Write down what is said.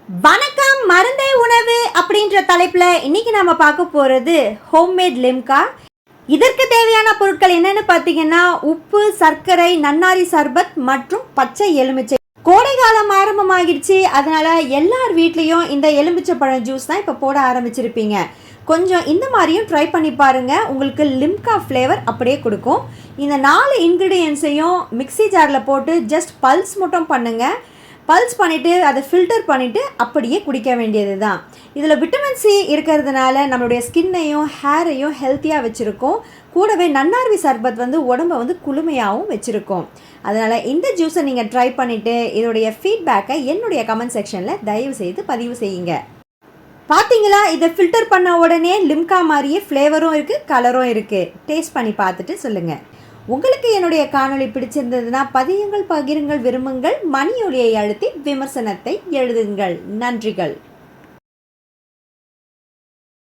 வணக்கம். மருந்தே உணவு அப்படின்ற தலைப்பில் இன்னைக்கு நம்ம பார்க்க போகிறது ஹோம்மேட் லிம்கா. இதற்கு தேவையான பொருட்கள் என்னென்னு பார்த்தீங்கன்னா, உப்பு, சர்க்கரை, நன்னாரி சர்பத் மற்றும் பச்சை எலுமிச்சை. கோடை காலம் ஆரம்பமாகிடுச்சு, அதனால எல்லார் வீட்லேயும் இந்த எலுமிச்சை பழம் ஜூஸ் தான் இப்போ போட ஆரம்பிச்சிருப்பீங்க. கொஞ்சம் இந்த மாதிரியும் ட்ரை பண்ணி பாருங்கள், உங்களுக்கு லிம்கா ஃப்ளேவர் அப்படியே கொடுக்கும். இந்த 4 இன்க்ரீடியன்ஸையும் மிக்சி ஜாரில் போட்டு ஜஸ்ட் பல்ஸ் மட்டும் பண்ணுங்கள். பல்ஸ் பண்ணிவிட்டு அதை ஃபில்டர் பண்ணிவிட்டு அப்படியே குடிக்க வேண்டியது தான். இதில் விட்டமின் சி இருக்கிறதுனால நம்மளுடைய ஸ்கின்னையும் ஹேரையும் ஹெல்த்தியாக வச்சுருக்கோம். கூடவே நன்னாரி சர்பத் உடம்பை குளுமையாகவும் வச்சுருக்கோம். அதனால் இந்த ஜூஸை நீங்கள் ட்ரை பண்ணிவிட்டு இதோடைய ஃபீட்பேக்கை என்னுடைய கமெண்ட் செக்ஷனில் தயவு செய்து பதிவு செய்யுங்க. பார்த்தீங்களா, இதை ஃபில்டர் பண்ண உடனே லிம்கா மாதிரியே ஃப்ளேவரும் இருக்குது, கலரும் இருக்குது. டேஸ்ட் பண்ணி பார்த்துட்டு சொல்லுங்கள். உங்களுக்கு என்னுடைய காணொளி பிடிச்சிருந்ததுன்னா பதியுங்கள், பகிருங்கள், விரும்புங்கள், மணி ஒலியை அழுத்தி விமர்சனத்தை எழுதுங்கள். நன்றிகள்.